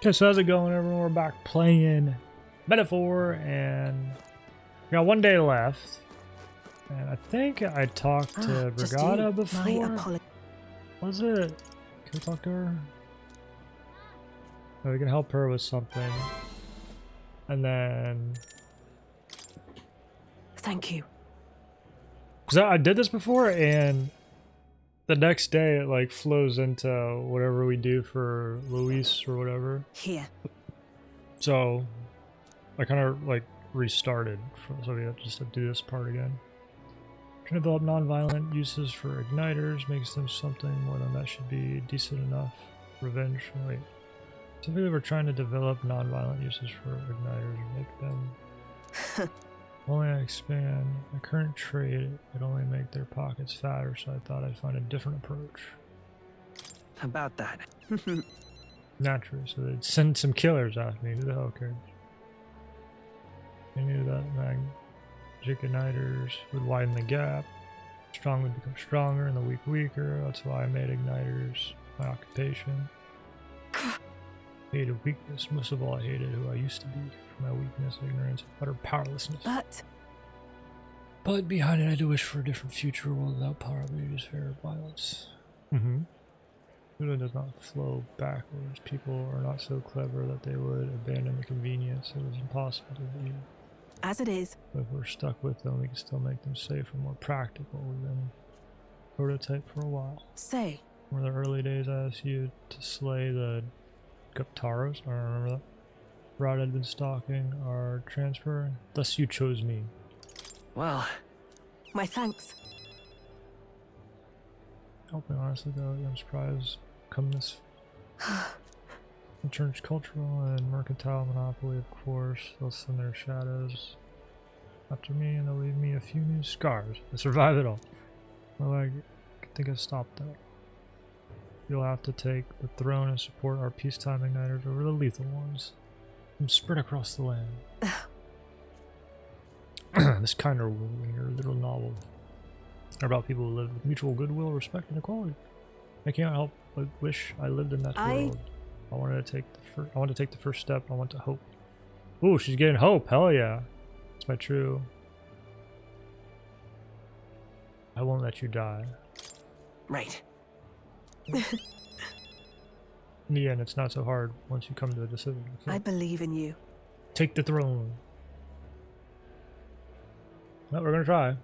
Okay, so how's it going, everyone? We're back playing Metaphor, and we got 1 day left. And I think I talked to Brigada before. Was it? Can we talk to her? Oh, we can help her with something. And then... Thank you. Because I did this before, and the next day it like flows into whatever we do for Luis or whatever. Here. So I kind of like restarted, so we have just to do this part again. Trying to develop non-violent uses for igniters makes them something more than that should be decent enough. Revenge. Wait. Typically, we're trying to develop non-violent uses for igniters and make them. Only I expand my current trade, it'd only make their pockets fatter, so I thought I'd find a different approach. About that. Naturally, so they'd send some killers after me. Who the hell cares? I knew that magic igniters would widen the gap. Strong would become stronger and the weak weaker. That's why I made igniters my occupation. Hated weakness. Most of all, I hated who I used to be. For my weakness, ignorance, utter powerlessness. But behind it, I do wish for a different future world without power, abuse, fear, violence. Buddha does not flow backwards. People are not so clever that they would abandon the convenience. It was impossible to be. As it is. But if we're stuck with them, we can still make them safer, more practical. We've been prototype for a while. Say. One of the early days, I asked you to slay the Guptaros. I don't remember that. Rod had been stalking our transfer. Thus you chose me. Well, my thanks. I'll be honestly though, I'm surprised come this church cultural and mercantile monopoly, of course. They'll send their shadows after me and they'll leave me a few new scars. I survive it all. Well, I think I stopped that. You'll have to take the throne and support our peacetime igniters over the lethal ones. I'm spread across the land. This kind of world in your little novel are about people who live with mutual goodwill, respect, and equality. I can't help but wish I lived in that world. I wanted to take the first step. I want to hope. Ooh, she's getting hope. Hell yeah. That's my true. I won't let you die. Right. In the end, it's not so hard once you come to a decision. So I believe in you. take the throne. Well, we're gonna try.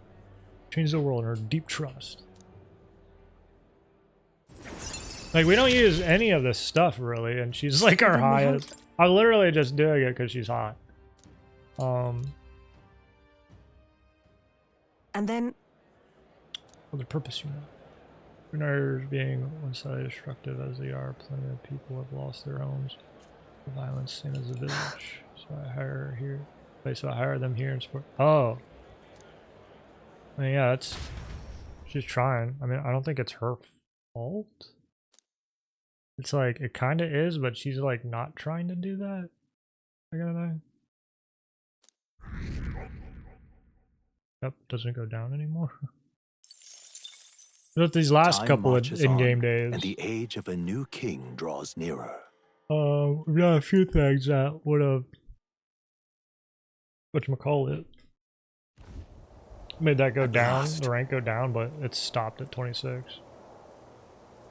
Change the world in her deep trust. Like, we don't use any of this stuff, really, and she's like our highest. I'm literally just doing it because she's hot. And then... For the purpose, you know. Igniters being one-sided destructive as they are, plenty of people have lost their homes. The violence seen as a village. So I hire her here. Wait, so I hire them here and support. Oh. I mean, yeah, it's... She's trying. I mean, I don't think it's her fault. It's like, it kind of is, but she's like not trying to do that. I gotta know. Yep, doesn't go down anymore. But these last couple of in-game days. And the age of a new king draws nearer. We got a few things that would have whatchamacallit made that go down, the rank go down, but it's stopped at 26.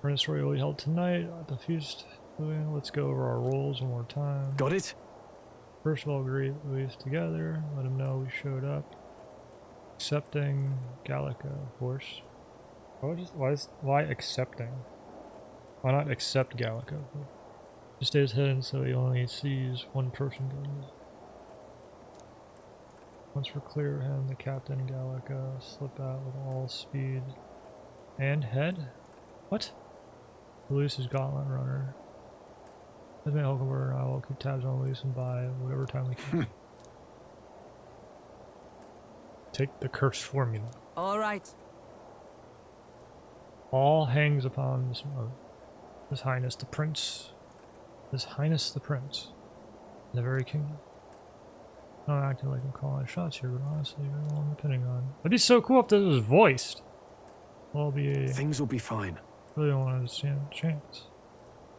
Furnace story will be held tonight at the feast. Let's go over our roles one more time. Got it? First of all, greet Luis together. Let him know we showed up. Accepting Gallica, of course. Why accepting? Why not accept Gallica? He stays hidden so he only sees one person going. Once we're clear of him, the captain Gallica slip out with all speed and head. What? Luis is Gauntlet Runner. As my Hulkenberg and I will keep tabs on Luis and buy whatever time we can. Take the cursed formula. All right. All hangs upon this mode. His Highness the Prince. His Highness the Prince. The very kingdom. I'm not acting like I'm calling shots here, but honestly, you're the one depending on. It'd be so cool if this was voiced. Well, Things will be fine. Really don't want to stand a chance.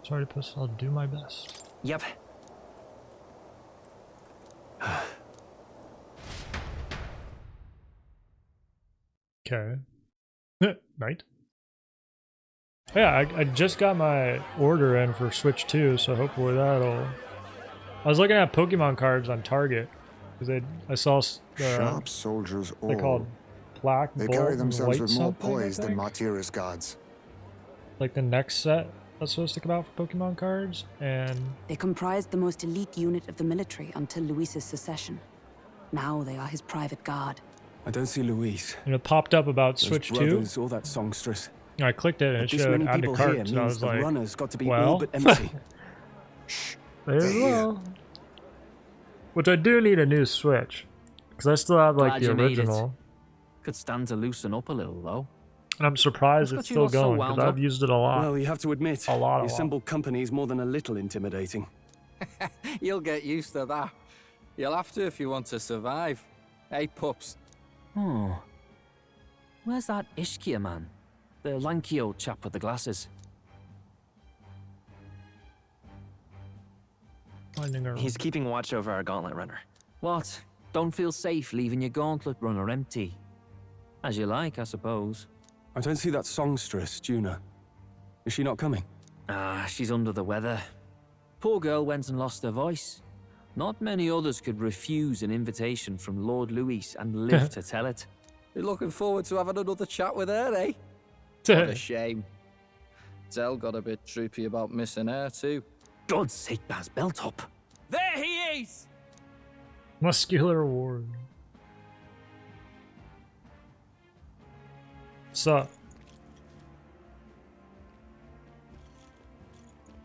Sorry to piss, I'll do my best. Yep. Okay. Night. Yeah, I just got my order in for Switch 2, so hopefully that'll... I was looking at Pokemon cards on Target, because I saw Sharp soldiers all. they're called Black, They Bolt, carry and themselves White with more something, I poise than think. Martira's guards. Like the next set that's supposed to come out for Pokemon cards, and They comprised the most elite unit of the military until Luis's secession. Now they are his private guard. I don't see Luis. it popped up about Those Switch 2. brothers or that songstress. I clicked it and it This showed many add to people here carts, and I means was the like, runner's got to be well, all but empty. Shh. there They're you here. go. Which I do need a new Switch, because I still have like Glad the you made it. original, Could stand to loosen up a little, though. and I'm surprised What's it's got you still all so going wound because I've up? used it a lot. Well, you have to admit, A lot. the assembled company is more than a little intimidating. You'll get used to that. You'll have to if you want to survive. Hey, pups. Oh. Where's that Ishkia man? The lanky old chap with the glasses. Finding her. He's keeping watch over our gauntlet runner. What? Don't feel safe leaving your gauntlet runner empty? As you like, I suppose. I don't see that songstress, Juna. Is she not coming? Ah, she's under the weather. Poor girl went and lost her voice. Not many others could refuse an invitation from Lord Luis and live to tell it. You're looking forward to having another chat with her, eh? What a shame. Zell got a bit droopy about missing her, too. God's sake, Baz, belt up. There he is! Muscular Ward. Sup?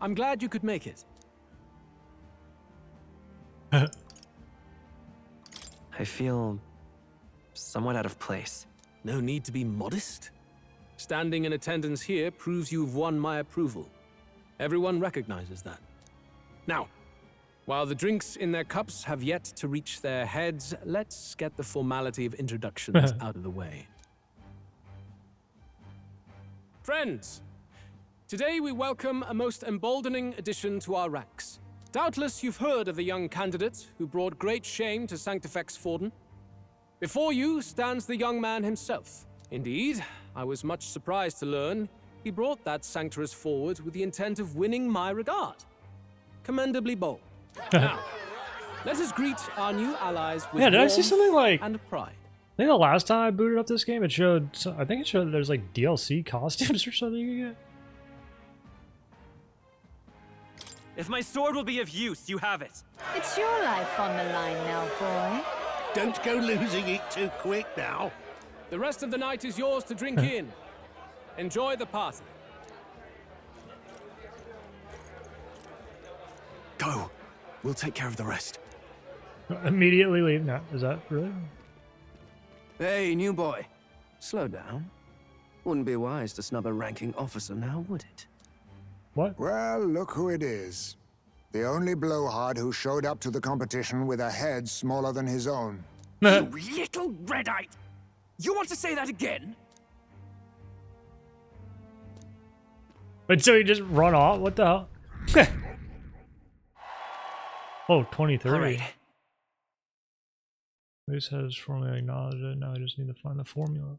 I'm glad you could make it. I feel somewhat out of place. No need to be modest. Standing in attendance here proves you've won my approval. Everyone recognizes that. Now, while the drinks in their cups have yet to reach their heads, let's get the formality of introductions out of the way. Friends, today we welcome a most emboldening addition to our ranks. Doubtless you've heard of the young candidate who brought great shame to Sanctifex Forden. Before you stands the young man himself. Indeed, I was much surprised to learn he brought that sanctuarist forward with the intent of winning my regard. Commendably bold. Now, let us greet our new allies with Yeah, did I see warmth something like... and pride. I think the last time I booted up this game, it showed... I think it showed there's like DLC costumes or something you can get. If my sword will be of use, you have it. It's your life on the line now, boy. Don't go losing it too quick now. The rest of the night is yours to drink in. Enjoy the party. Go. We'll take care of the rest. Immediately leave. No, is that really? Hey, new boy. Slow down. Wouldn't be wise to snub a ranking officer now, would it? What? Well, look who it is. The only blowhard who showed up to the competition with a head smaller than his own. You little red-eyed! You want to say that again? But so he just run off? What the hell? Oh, 2030. All right. Luis has formally acknowledged it. Now I just need to find the formula.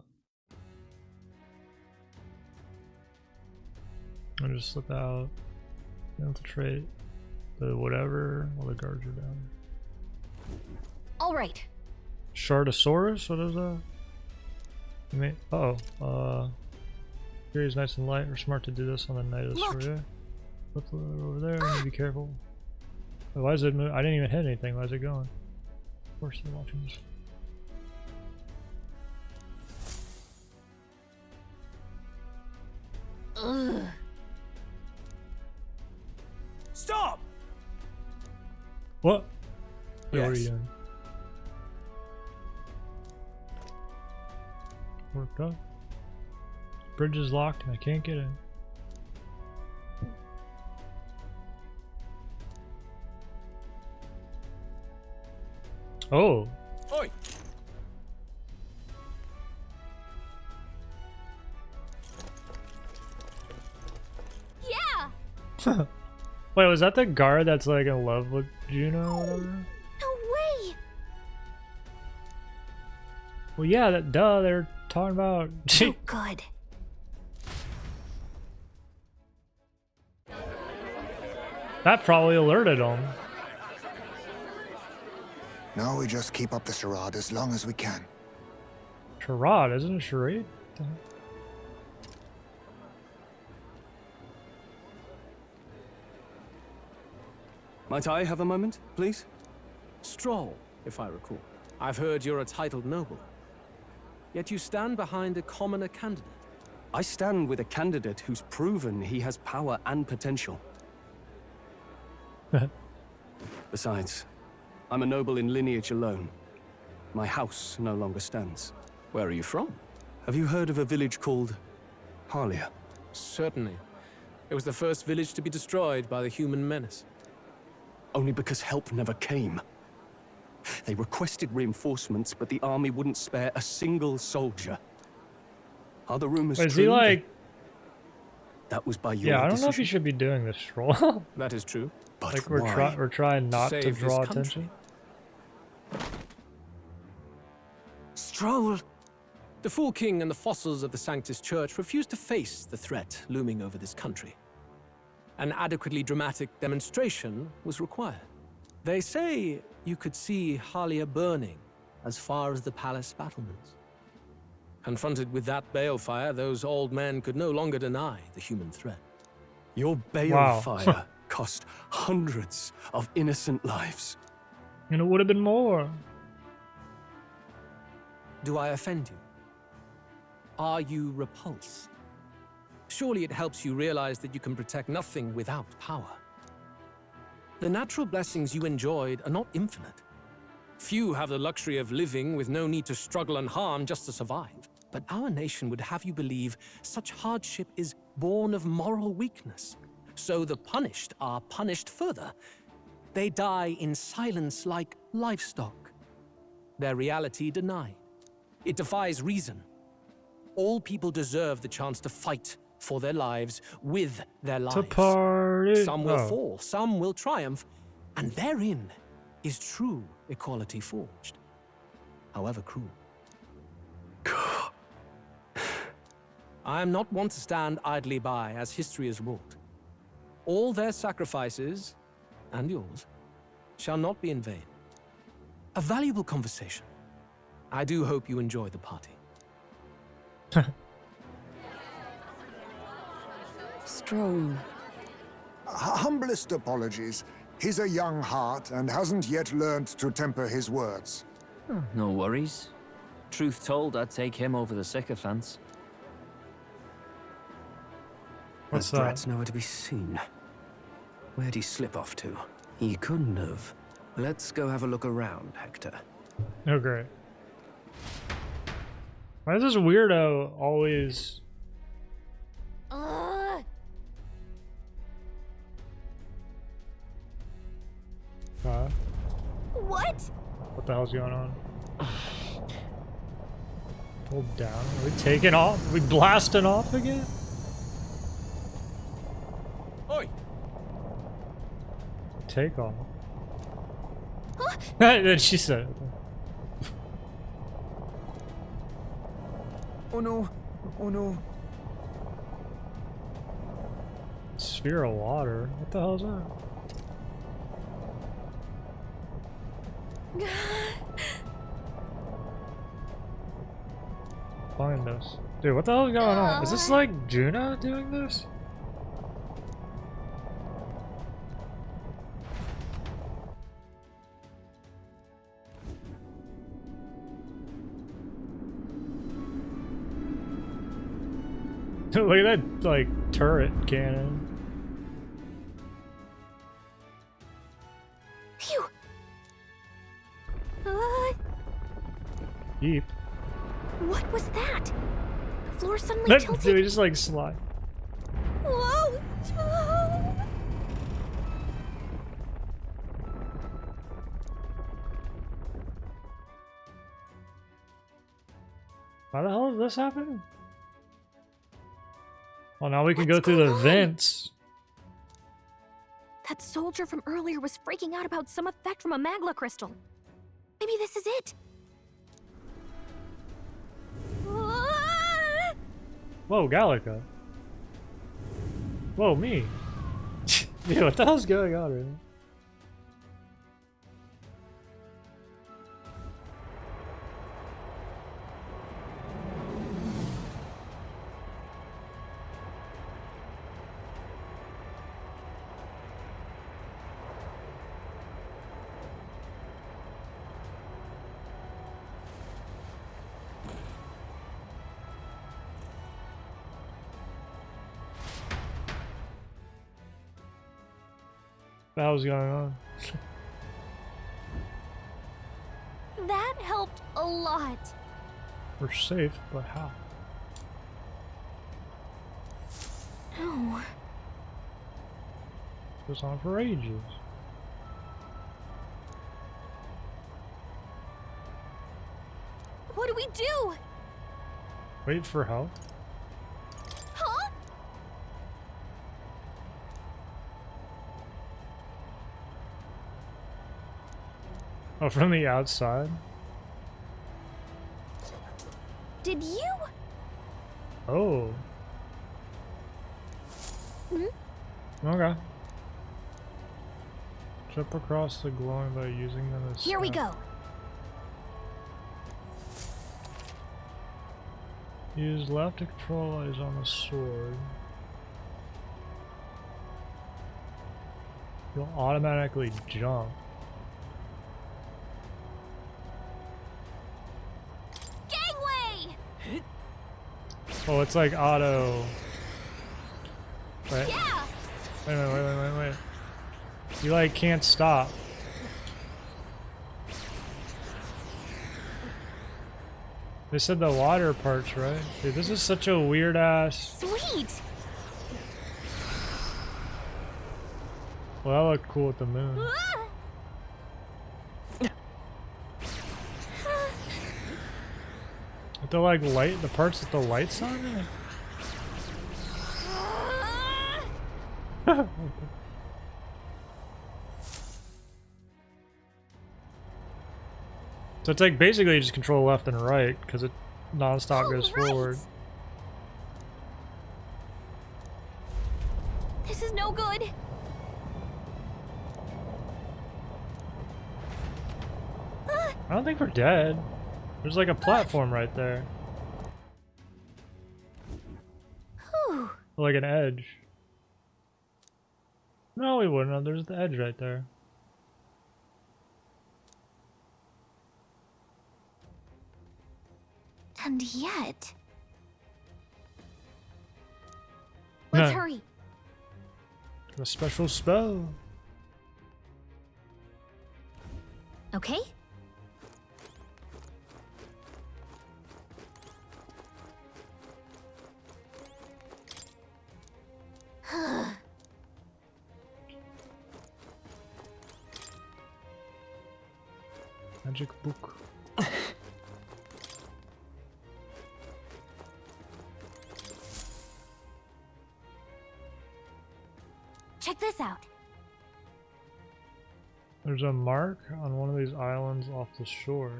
I'll just slip out. Infiltrate. The whatever. All the guards are down. All right. Shardosaurus? What is that? You may, here is nice and light. We're smart to do this on the night of the story. Flip the lever over there. I need to be careful. Oh, why is it move? I didn't even hit anything. Why is it going? Of course they're watching this. Ugh. Stop! What? Yeah, what are you Yes. doing? Worked up. Bridge is locked and I can't get in. Oh. Oi! Yeah. Wait, was that the guard that's like in love with Juno or whatever? No way! Well, yeah, that duh, they're talking about. Oh, good. That probably alerted them. Now we just keep up the charade as long as we can. Charade, isn't it charade? Might I have a moment, please? Stroll, if I recall. I've heard you're a titled noble. Yet you stand behind a commoner candidate. I stand with a candidate who's proven he has power and potential. Besides, I'm a noble in lineage alone. My house no longer stands. Where are you from? Have you heard of a village called Harlia? Certainly. It was the first village to be destroyed by the human menace. Only because help never came. They requested reinforcements, but the army wouldn't spare a single soldier. Are the rumors true? Is he like... That was by your Yeah, I don't decision? know if you should be doing this, Stroll. That is true. But like why? we're trying not to Save draw this country. attention. Stroll. The Fool King and the fossils of the Sanctus Church refused to face the threat looming over this country. An adequately dramatic demonstration was required. They say you could see Harlia burning as far as the palace battlements. Confronted with that balefire, those old men could no longer deny the human threat. Your balefire cost hundreds of innocent lives. And it would have been more. Do I offend you? Are you repulsed? Surely it helps you realize that you can protect nothing without power. The natural blessings you enjoyed are not infinite. Few have the luxury of living with no need to struggle and harm just to survive. But our nation would have you believe such hardship is born of moral weakness. So the punished are punished further. They die in silence like livestock. Their reality denied. It defies reason. All people deserve the chance to fight for their lives with their lives. To party. Some will fall, some will triumph, and therein is true equality forged, however cruel. I am not one to stand idly by as history is wrought. All their sacrifices, and yours, shall not be in vain. A valuable conversation. I do hope you enjoy the party. Stroll. Humblest apologies. He's a young heart and hasn't yet learned to temper his words. No worries. Truth told, I'd take him over the sycophants. What's that that? brat's nowhere to be seen. Where'd he slip off to? He couldn't have. Let's go have a look around, Hector. Oh, great. Why is this weirdo always... What? What the hell's going on? Hold down. Are we taking off? Are we blasting off again? Oi! Take off. Then she said. Oh no! Oh no! Sphere of water? What the hell is that? Find us. Dude, what the hell is going on? Is this like Juno doing this? Look at that, like, turret cannon. Phew. Deep. What was that? The floor suddenly tilted. Dude, we just like slide. Whoa! Why the hell is this happening? Well, now we can go through the going on? vents. That soldier from earlier was freaking out about some effect from a magla crystal. Maybe this is it. Whoa, Gallica. Whoa, me. Dude, what the hell's going on right now? What the hell's going on? That helped a lot. We're safe, but how? No. Goes on for ages. What do we do? Wait for help? Huh? Oh, from the outside? Did you? Oh. Hmm? Okay. Jump across the glowing by using them as... Here we go. Use left to control eyes on the sword. You'll automatically jump. Gangway! Oh, it's like auto. Wait. Yeah! Wait. You like can't stop. They said the water parts, right? Dude, this is such a weird ass. Sweet! Well, that looked cool with the moon. With the like light, the parts with the lights on it? So it's like basically you just control left and right because it non-stop goes forward. This is no good. I don't think we're dead. There's like a platform right there. Whew. Like an edge. No, we wouldn't have. There's the edge right there. And yet... Let's hurry. A special spell. Okay? Magic book. Check this out. There's a mark on one of these islands off the shore.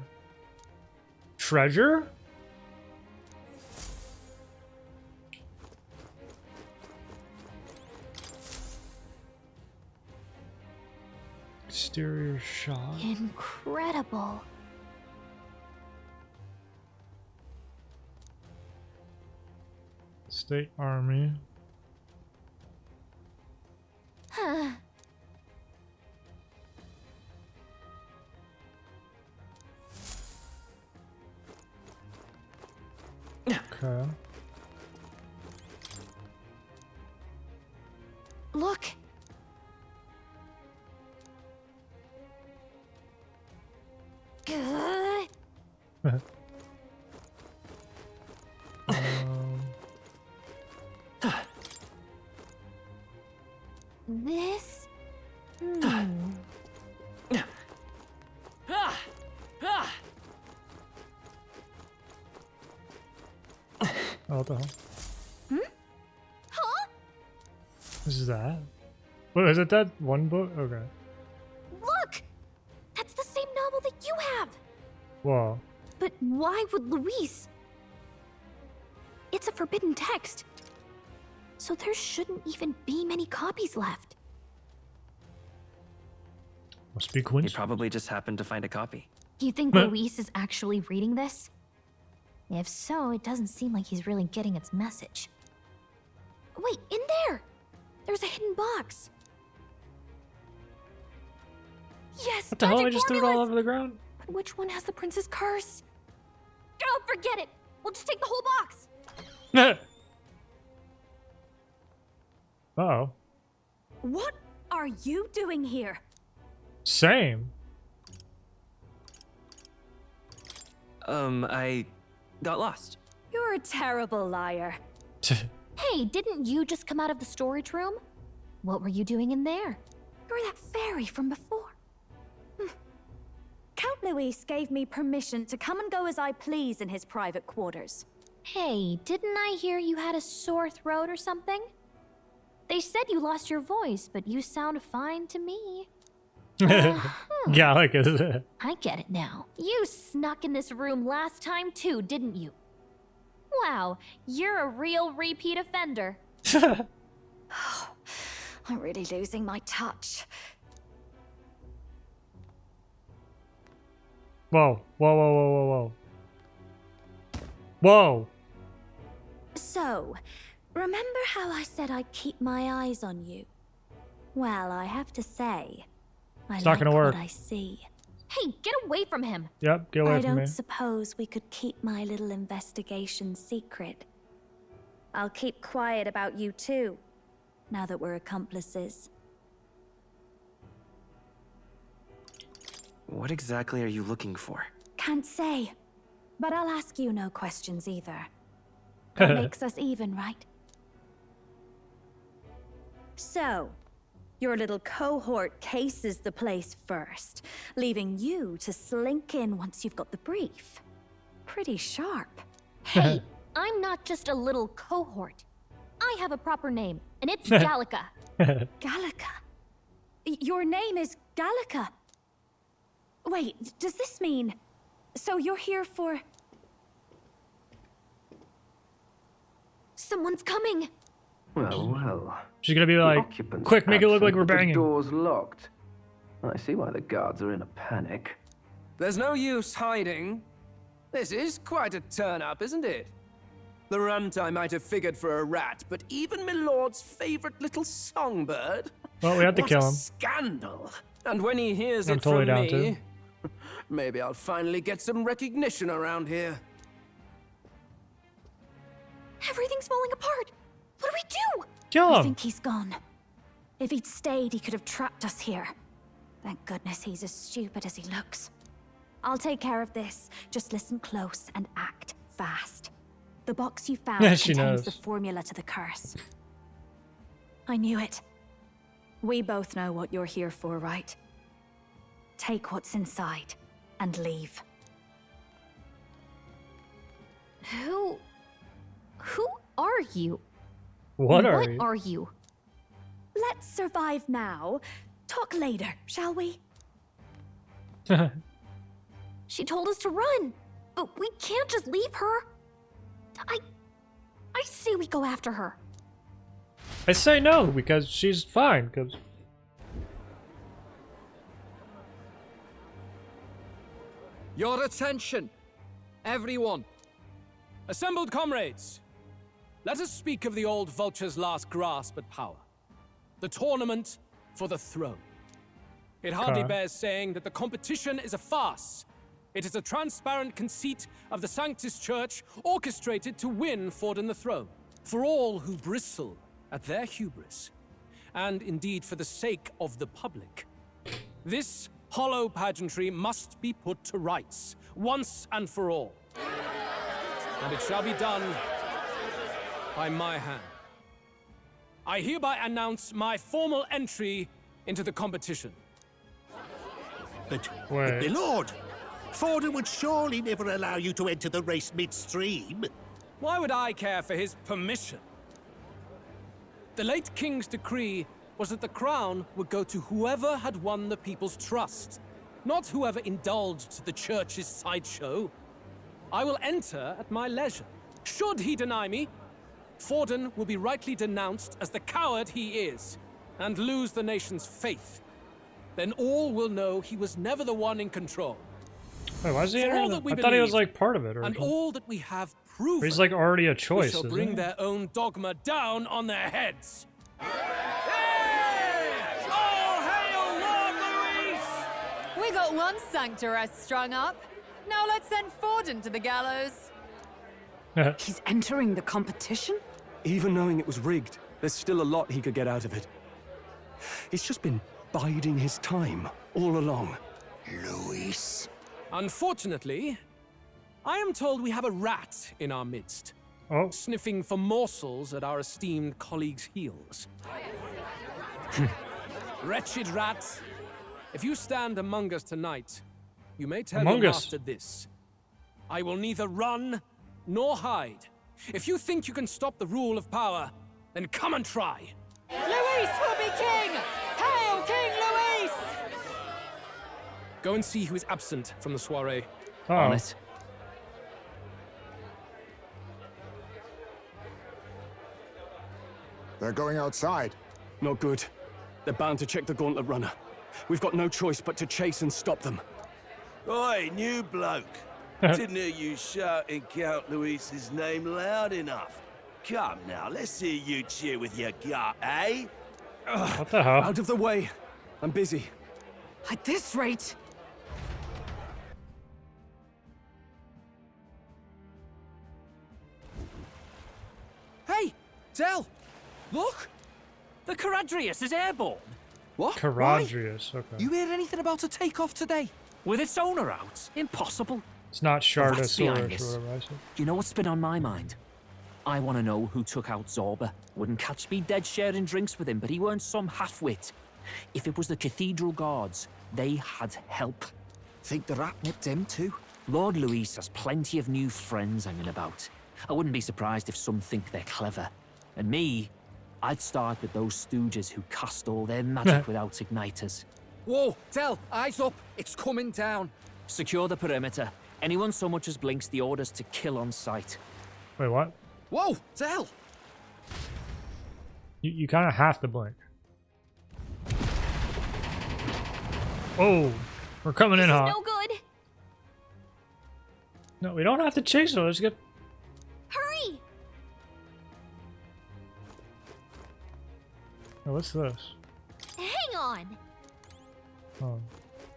Treasure? Exterior shot. Incredible. State Army. Huh. Okay. Look. This? Oh, what the hell? Hmm? Huh? What is that? What, is it that one book? Okay. Look! That's the same novel that you have! Whoa. But why would Luis? It's a forbidden text. So there shouldn't even be many copies left. Must be He coincidence. probably just happened to find a copy. Do you think Luis is actually reading this? If so, it doesn't seem like he's really getting its message. Wait, in there! There's a hidden box. Yes, What the hell? I magic just threw it all formulas! over the ground? But which one has the prince's curse? Oh, forget it! We'll just take the whole box! Uh-oh. What are you doing here? Same. I got lost. You're a terrible liar. Hey, didn't you just come out of the storage room? What were you doing in there? You're that fairy from before. Count Luis gave me permission to come and go as I please in his private quarters. Hey, didn't I hear you had a sore throat or something? They said you lost your voice, but you sound fine to me. Yeah, like it. I get it now. You snuck in this room last time too, didn't you? Wow, you're a real repeat offender. I'm really losing my touch. Whoa, whoa, whoa, whoa, whoa, whoa. Whoa! So, remember how I said I'd keep my eyes on you? Well, I have to say, I It's not like gonna work. what I see. Hey, get away from him! Yep, get away I from don't me. suppose we could keep my little investigation secret. I'll keep quiet about you too, now that we're accomplices. What exactly are you looking for? Can't say, but I'll ask you no questions either. That makes us even, right? So, your little cohort cases the place first, leaving you to slink in once you've got the brief. Pretty sharp. Hey, I'm not just a little cohort. I have a proper name, and it's Gallica. Gallica? Your name is Gallica? Wait, does this mean... So you're here for... Someone's coming! Well, well. She's gonna be The like, occupant's quick, make it look absent, like we're but banging. The door's locked. I see why the guards are in a panic. There's no use hiding. This is quite a turn-up, isn't it? The runtime might have figured for a rat, but even Milord's favorite little songbird? Well, we have to What kill a him. scandal! And when he hears I'm it totally from down me, to. maybe I'll finally get some recognition around here. Everything's falling apart! What do we do? Kill I him! think he's gone. If he'd stayed, he could have trapped us here. Thank goodness he's as stupid as he looks. I'll take care of this. Just listen close and act fast. The box you found Yeah, she contains knows. the formula to the curse. I knew it. We both know what you're here for, right? Take what's inside and leave. Who are you? What are you? are you? Let's survive now. Talk later, shall we? She told us to run, but we can't just leave her. I say we go after her. I say no, because she's fine, because... Your attention, everyone. Assembled comrades, let us speak of the old vulture's last grasp at power. The tournament for the throne. It hardly Okay. bears saying that the competition is a farce. It is a transparent conceit of the Sanctus Church orchestrated to win Forden the throne. For all who bristle at their hubris, and indeed for the sake of the public. This hollow pageantry must be put to rights, once and for all. And it shall be done by my hand. I hereby announce my formal entry into the competition. But, Wait. my lord, Forden would surely never allow you to enter the race midstream. Why would I care for his permission? The late king's decree was that the crown would go to whoever had won the people's trust, not whoever indulged the church's sideshow. I will enter at my leisure. Should he deny me, Forden will be rightly denounced as the coward he is, and lose the nation's faith. Then all will know he was never the one in control. Wait, why is he For all entering? that we I thought he was believe, like part of it, or and something. all that we have proven. But he's like already a we choice. shall Isn't bring he? their own dogma down on their heads. We got one sanctoress strung up. Now let's send Forden to the gallows. He's entering the competition? Even knowing it was rigged, there's still a lot he could get out of it. He's just been biding his time all along. Luis. Unfortunately, I am told we have a rat in our midst. Oh. Sniffing for morsels at our esteemed colleagues' heels. Wretched rat, if you stand among us tonight, you may tell Among your us? master this. I will neither run nor hide. If you think you can stop the rule of power, then come and try. Luis will be king! Hail King Luis! Go and see who is absent from the soiree. On it. They're going outside. Not good. They're bound to check the gauntlet runner. We've got no choice but to chase and stop them. Oi, new bloke. Didn't hear you shouting Count Luis's name loud enough. Come now, let's hear you cheer with your gut, eh? What the hell? Out of the way. I'm busy. At this rate... Hey, Del! Look! The Caradrius is airborne. What? Caradrius, okay. You heard anything about a takeoff today? With its owner out? Impossible. It's not Rats behind Shardosaurus or this. whatever I said. Do you know what's been on my mind? I want to know who took out Zorba. Wouldn't catch me dead sharing drinks with him, but he weren't some half-wit. If it was the Cathedral Guards, they had help. Think the rat nipped him too? Lord Luis has plenty of new friends hanging about. I wouldn't be surprised if some think they're clever. And me, I'd start with those stooges who cast all their magic without igniters. Whoa, Del, eyes up. It's coming down. Secure the perimeter. Anyone so much as blinks, the orders to kill on sight. Wait, what? Whoa, Del! You kind of have to blink. Oh, we're coming in hot. No good. No, we don't have to chase them. Let's get. Hurry! Oh, what's this? Hang on. Oh,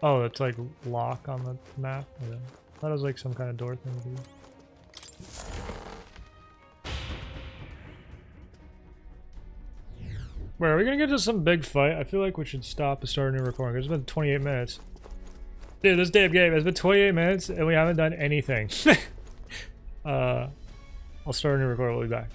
oh, it's like lock on the map. Yeah. I thought it was like some kind of door thing to do. Wait, are we gonna get to some big fight? I feel like we should stop and start a new recording. It's been 28 minutes. Dude, this damn game has been 28 minutes and we haven't done anything. I'll start a new recording. We'll be back.